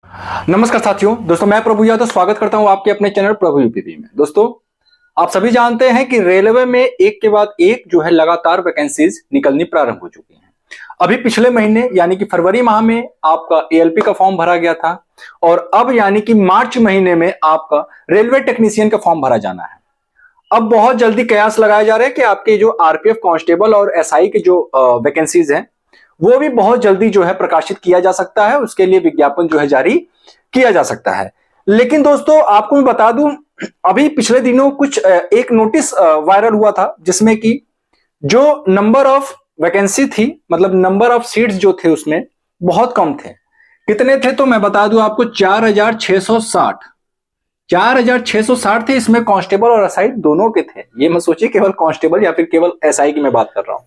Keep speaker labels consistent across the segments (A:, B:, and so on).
A: नमस्कार साथियों, दोस्तों मैं प्रभु यादव स्वागत करता हूं आपके अपने चैनल प्रभु यूपीपी में। दोस्तों आप सभी जानते हैं कि रेलवे में एक के बाद एक जो है लगातार वैकेंसीज निकलनी प्रारंभ हो चुकी हैं। अभी पिछले महीने यानी कि फरवरी माह में आपका एएलपी का फॉर्म भरा गया था और अब यानी कि मार्च महीने में आपका रेलवे टेक्नीशियन का फॉर्म भरा जाना है। अब बहुत जल्दी कयास लगाए जा रहे हैं कि आपके जो आरपीएफ कांस्टेबल और एसआई के जो वैकेंसीज हैं वो भी बहुत जल्दी जो है प्रकाशित किया जा सकता है। उसके लिए विज्ञापन जो है जारी किया जा सकता है। लेकिन दोस्तों आपको मैं बता दूं, अभी पिछले दिनों कुछ एक नोटिस वायरल हुआ था जिसमें कि जो नंबर ऑफ वैकेंसी थी, मतलब नंबर ऑफ सीट्स जो थे उसमें बहुत कम थे। कितने थे तो मैं बता दूं आपको, 4660 थे। इसमें कांस्टेबल और एसआई दोनों के थे। ये मत सोचिए केवल कांस्टेबल या फिर केवल एसआई की मैं बात कर रहा हूं।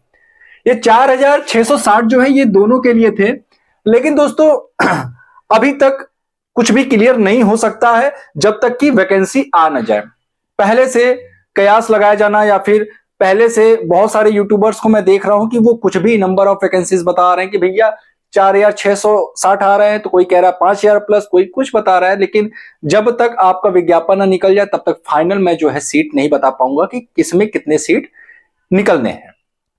A: ये 4660 जो है ये दोनों के लिए थे। लेकिन दोस्तों अभी तक कुछ भी क्लियर नहीं हो सकता है जब तक कि वैकेंसी आ न जाए। पहले से कयास लगाया जाना या फिर पहले से बहुत सारे यूट्यूबर्स को मैं देख रहा हूं कि वो कुछ भी नंबर ऑफ वैकेंसीज बता रहे हैं कि भैया 4660 आ रहे हैं, तो कोई कह रहा है 5000 प्लस, कोई कुछ बता रहा है। लेकिन जब तक आपका विज्ञापन न निकल जाए तब तक फाइनल मैं जो है सीट नहीं बता पाऊंगा कि किसमें कितने सीट निकलने हैं।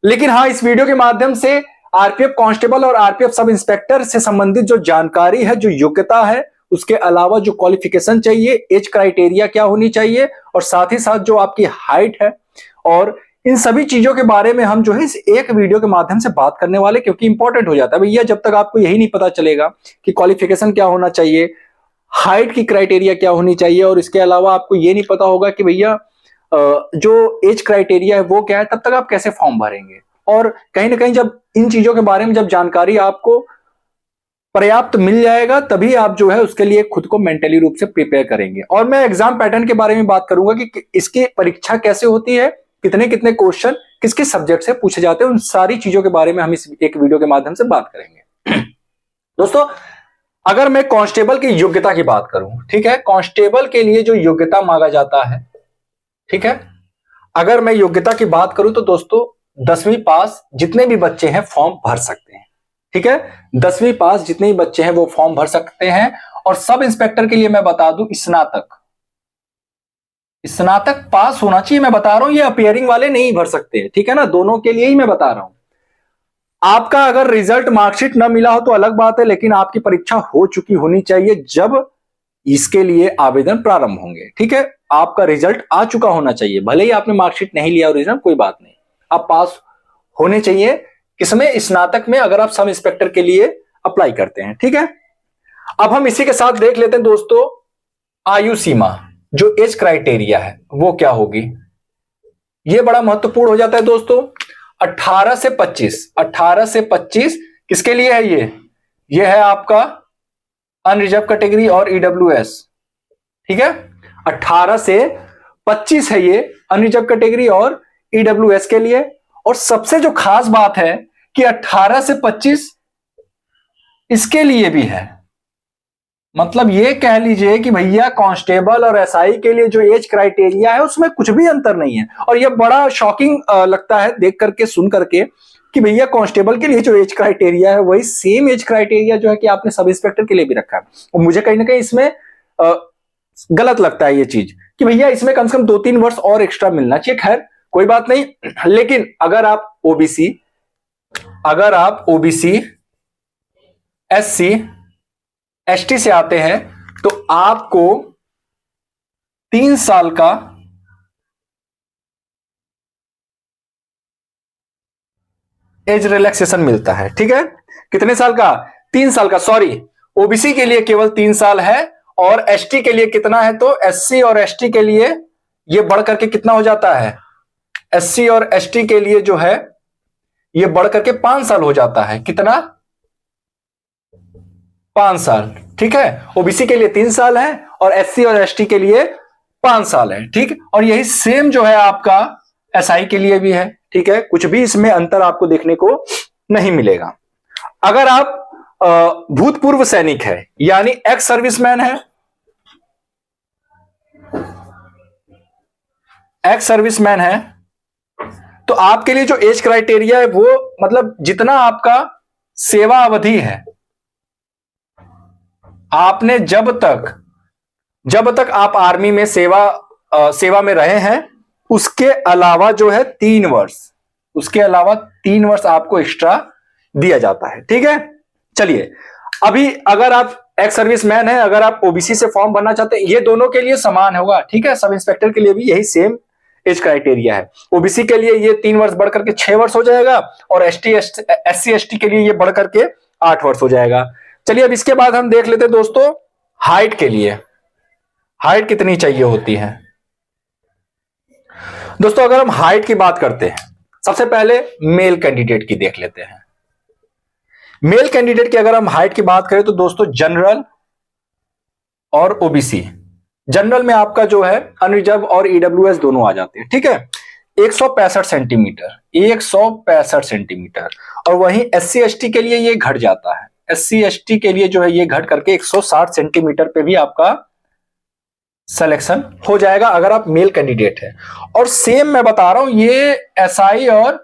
A: लेकिन हाँ, इस वीडियो के माध्यम से आरपीएफ कांस्टेबल और आरपीएफ सब इंस्पेक्टर से संबंधित जो जानकारी है, जो योग्यता है, उसके अलावा जो क्वालिफिकेशन चाहिए, एज क्राइटेरिया क्या होनी चाहिए और साथ ही साथ जो आपकी हाइट है, और इन सभी चीजों के बारे में हम जो है इस एक वीडियो के माध्यम से बात करने वाले। क्योंकि इंपॉर्टेंट हो जाता है भैया, जब तक आपको यही नहीं पता चलेगा कि क्वालिफिकेशन क्या होना चाहिए, हाइट की क्राइटेरिया क्या होनी चाहिए, और इसके अलावा आपको ये नहीं पता होगा कि भैया जो एज क्राइटेरिया है वो क्या है, तब तक आप कैसे फॉर्म भरेंगे। और कहीं ना कहीं जब इन चीजों के बारे में जब जानकारी आपको पर्याप्त मिल जाएगा तभी आप जो है उसके लिए खुद को मेंटली रूप से प्रिपेयर करेंगे। और मैं एग्जाम पैटर्न के बारे में बात करूंगा कि इसकी परीक्षा कैसे होती है, कितने कितने क्वेश्चन किस किस सब्जेक्ट से पूछे जाते हैं, उन सारी चीजों के बारे में हम इस एक वीडियो के माध्यम से बात करेंगे। दोस्तों अगर मैं कांस्टेबल की योग्यता की बात करूं, ठीक है, कांस्टेबल के लिए जो योग्यता मांगा जाता है, ठीक है, अगर मैं योग्यता की बात करूं तो दोस्तों 10वीं पास जितने भी बच्चे हैं फॉर्म भर सकते हैं। ठीक है, 10वीं पास जितने भी बच्चे हैं वो फॉर्म भर सकते हैं। और सब इंस्पेक्टर के लिए मैं बता दूं, स्नातक पास होना चाहिए। मैं बता रहा हूं ये अपीयरिंग वाले नहीं भर सकते, ठीक है ना, दोनों के लिए ही मैं बता रहा हूं। आपका अगर रिजल्ट मार्कशीट ना मिला हो तो अलग बात है, लेकिन आपकी परीक्षा हो चुकी होनी चाहिए जब इसके लिए आवेदन प्रारंभ होंगे। ठीक है, आपका रिजल्ट आ चुका होना चाहिए, भले ही आपने मार्कशीट नहीं लिया ओरिजिनल, कोई बात नहीं, आप पास होने चाहिए। किसमें? स्नातक में, अगर आप सब इंस्पेक्टर के लिए अप्लाई करते हैं। ठीक है, अब हम इसी के साथ देख लेते हैं दोस्तों, आयु सीमा जो एज क्राइटेरिया है वो क्या होगी। ये बड़ा महत्वपूर्ण हो जाता है दोस्तों। 18 से 25 किसके लिए है? ये है आपका अनरिजर्व कैटेगरी और ईडब्ल्यूएस। ठीक है, 18 से 25 है ये अनरिजर्व कैटेगरी और ईडब्ल्यूएस के लिए। और सबसे जो खास बात है कि 18 से 25 इसके लिए भी है। मतलब ये कह लीजिए कि भैया कांस्टेबल और एसआई के लिए जो एज क्राइटेरिया है उसमें कुछ भी अंतर नहीं है। और ये बड़ा शॉकिंग लगता है देख करके, सुन करके, कि भैया कांस्टेबल के लिए जो एज क्राइटेरिया है वही सेम एज क्राइटेरिया जो है कि आपने सब इंस्पेक्टर के लिए भी रखा है। और मुझे कहीं ना कहीं इसमें गलत लगता है ये चीज कि भैया इसमें कम से कम 2-3 वर्ष और एक्स्ट्रा मिलना चाहिए। खैर कोई बात नहीं, लेकिन अगर आप ओबीसी एससी एसटी से आते हैं तो आपको 3 साल का एज रिलैक्सेशन मिलता है। ठीक है, कितने साल का? 3 साल का। सॉरी, ओबीसी के लिए केवल 3 साल है और एसटी के लिए कितना है? तो एससी और एसटी के लिए ये बढ़ करके कितना हो जाता है? एससी और एसटी के लिए जो है ये बढ़ करके 5 साल हो जाता है। कितना? 5 साल। ठीक है, ओबीसी के लिए 3 साल है और एससी और एसटी के लिए 5 साल है। ठीक, और यही सेम जो है आपका एसआई के लिए भी है। ठीक है, कुछ भी इसमें अंतर आपको देखने को नहीं मिलेगा। अगर आप भूतपूर्व सैनिक है यानी एक्स सर्विसमैन है, तो आपके लिए जो एज क्राइटेरिया है वो मतलब जितना आपका सेवा अवधि है, आपने जब तक आप आर्मी में सेवा में रहे हैं, उसके अलावा जो है 3 वर्ष, उसके अलावा 3 वर्ष आपको एक्स्ट्रा दिया जाता है। ठीक है, चलिए अभी अगर आप एक्स सर्विसमैन है, अगर आप ओबीसी से फॉर्म भरना चाहते हैं, ये दोनों के लिए समान होगा। ठीक है, सब इंस्पेक्टर के लिए भी यही सेम एज क्राइटेरिया है। ओबीसी के लिए ये 3 वर्ष बढ़कर के 6 वर्ष हो जाएगा, और SC ST के लिए ये बढ़कर के 8 वर्ष हो जाएगा। चलिए अब इसके बाद हम देख लेते हैं दोस्तों हाइट के लिए, हाइट कितनी चाहिए होती है। दोस्तों अगर हम हाइट की बात करते हैं, सबसे पहले मेल कैंडिडेट की देख लेते हैं। मेल कैंडिडेट की अगर हम हाइट की बात करें तो दोस्तों जनरल और ओबीसी, जनरल में आपका जो है अनरिजर्व और ईडब्ल्यूएस दोनों आ जाते हैं। ठीक है, 165 सेंटीमीटर, 165 सेंटीमीटर। और वहीं SC ST के लिए ये घट जाता है, SC ST के लिए जो है ये घट करके 160 सेंटीमीटर पे भी आपका सिलेक्शन हो जाएगा अगर आप मेल कैंडिडेट है। और सेम मैं बता रहा हूं, ये SI और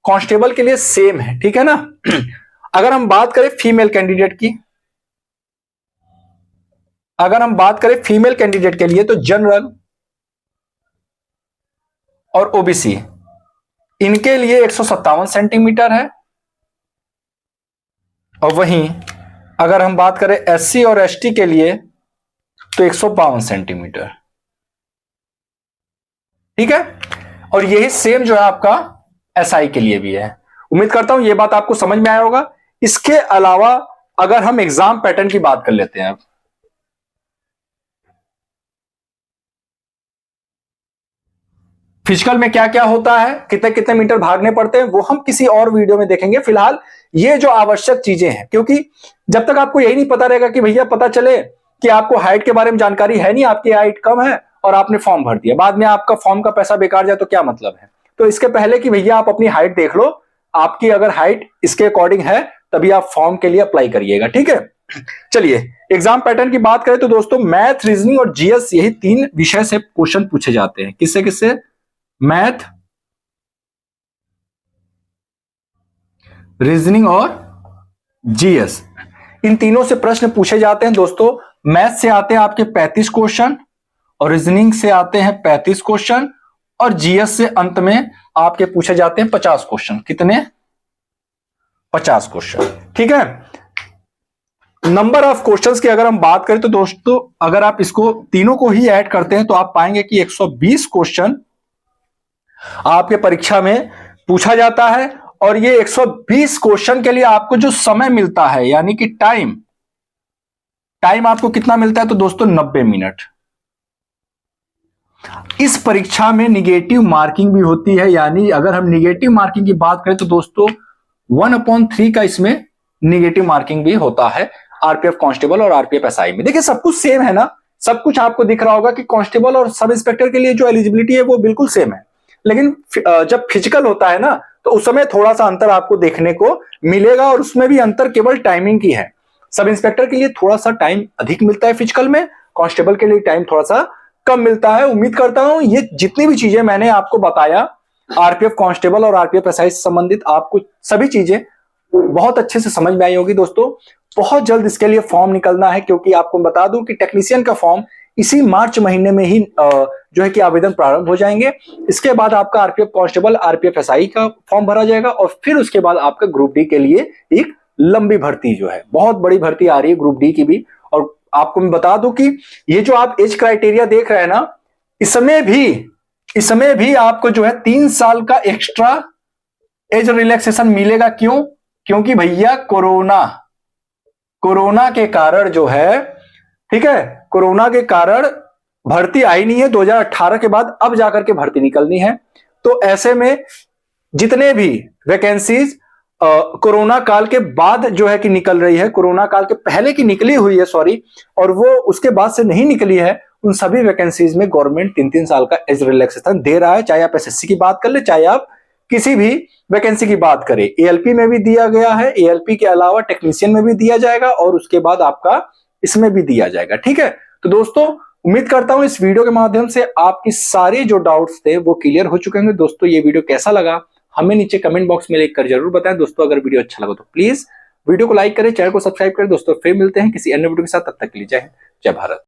A: कांस्टेबल के लिए सेम है। ठीक है ना। अगर हम बात करें फीमेल कैंडिडेट की, अगर हम बात करें फीमेल कैंडिडेट के लिए तो जनरल और ओबीसी इनके लिए 157 सेंटीमीटर है। और वहीं अगर हम बात करें SC और ST के लिए तो 152 सेंटीमीटर। ठीक है, और यही सेम जो है आपका SI के लिए भी है। उम्मीद करता हूं ये बात आपको समझ में आया होगा। इसके अलावा अगर हम एग्जाम पैटर्न की बात कर लेते हैं, फिजिकल में क्या क्या होता है, कितने कितने मीटर भागने पड़ते हैं, वो हम किसी और वीडियो में देखेंगे। फिलहाल ये जो आवश्यक चीजें हैं, क्योंकि जब तक आपको यही नहीं पता रहेगा कि भैया पता चले कि आपको हाइट के बारे में जानकारी है नहीं, आपकी हाइट कम है और आपने फॉर्म भर दिया, बाद में आपका फॉर्म का पैसा बेकार जाए तो क्या मतलब है। तो इसके पहले कि भैया आप अपनी हाइट देख लो, आपकी अगर हाइट इसके अकॉर्डिंग है तभी आप फॉर्म के लिए अप्लाई करिएगा। ठीक है, चलिए एग्जाम पैटर्न की बात करें तो दोस्तों मैथ, रीजनिंग और जीएस, यही 3 विषय से क्वेश्चन पूछे जाते हैं। किससे किससे? मैथ, रीजनिंग और जीएस, इन तीनों से प्रश्न पूछे जाते हैं दोस्तों। मैथ से आते हैं आपके 35 क्वेश्चन, और रीजनिंग से आते हैं 35 क्वेश्चन, और जीएस से अंत में आपके पूछे जाते हैं 50 क्वेश्चन। कितने? 50 क्वेश्चन। ठीक है, नंबर ऑफ क्वेश्चंस की अगर हम बात करें तो दोस्तों अगर आप इसको तीनों को ही ऐड करते हैं तो आप पाएंगे कि 120 क्वेश्चन आपके परीक्षा में पूछा जाता है। और ये 120 क्वेश्चन के लिए आपको जो समय मिलता है, यानी कि टाइम आपको कितना मिलता है तो दोस्तों 90 मिनट। इस परीक्षा में निगेटिव मार्किंग भी होती है, यानी अगर हम निगेटिव मार्किंग की बात करें तो दोस्तों 1/3 का इसमें निगेटिव मार्किंग भी होता है आरपीएफ कांस्टेबल और आरपीएफ एसआई में। देखिए सब कुछ सेम है ना, सब कुछ आपको दिख रहा होगा कि कांस्टेबल और सब इंस्पेक्टर के लिए जो एलिजिबिलिटी है वो बिल्कुल सेम है, लेकिन जब फिजिकल होता है ना तो उस समय थोड़ा सा अंतर आपको देखने को मिलेगा, और उसमें भी अंतर केवल टाइमिंग की है। सब इंस्पेक्टर के लिए थोड़ा सा टाइम अधिक मिलता है फिजिकल में, कांस्टेबल के लिए टाइम थोड़ा सा कम मिलता है। उम्मीद करता हूं ये जितनी भी चीजें मैंने आपको बताया आरपीएफ कांस्टेबल और आरपीएफ एसआई से संबंधित, आपको सभी चीजें बहुत अच्छे से समझ में आई होगी। दोस्तों बहुत जल्द इसके लिए फॉर्म निकलना है, क्योंकि आपको बता दूं कि टेक्नीशियन का फॉर्म इसी मार्च महीने में ही जो है कि आवेदन प्रारंभ हो जाएंगे। इसके बाद आपका आरपीएफ कांस्टेबल, आरपीएफ एसआई का फॉर्म भरा जाएगा, और फिर उसके बाद आपका ग्रुप डी के लिए एक लंबी भर्ती जो है, बहुत बड़ी भर्ती आ रही है ग्रुप डी की भी। और आपको मैं बता दूं कि ये जो आप एज क्राइटेरिया देख रहे हैं ना, इसमें भी आपको जो है 3 साल का एक्स्ट्रा एज रिलैक्सेशन मिलेगा। क्यों? क्योंकि भैया कोरोना के कारण जो है, ठीक है, कोरोना के कारण भर्ती आई नहीं है 2018 के बाद, अब जाकर के भर्ती निकलनी है। तो ऐसे में जितने भी वैकेंसीज कोरोना काल के बाद जो है कि निकल रही है, कोरोना काल के पहले की निकली हुई है सॉरी, और वो उसके बाद से नहीं निकली है, उन सभी वैकेंसीज में गवर्नमेंट 3-3 साल का एज रिलैक्सेशन दे रहा है। चाहे आप एसएससी की बात कर ले, चाहे आप किसी भी वैकेंसी की बात करें। एएलपी में भी दिया गया है, एएलपी के अलावा टेक्नीशियन में भी दिया जाएगा, और उसके बाद आपका इसमें भी दिया जाएगा। ठीक है, तो दोस्तों उम्मीद करता हूं इस वीडियो के माध्यम से आपकी सारे जो डाउट्स थे वो क्लियर हो चुके होंगे। दोस्तों ये वीडियो कैसा लगा हमें नीचे कमेंट बॉक्स में लिखकर जरूर बताएं। दोस्तों अगर वीडियो अच्छा लगा तो प्लीज वीडियो को लाइक करें, चैनल को सब्सक्राइब करें दोस्तों। फिर मिलते हैं किसी अन्य वीडियो के साथ, तब तक के लिए जय हिंद, जय भारत।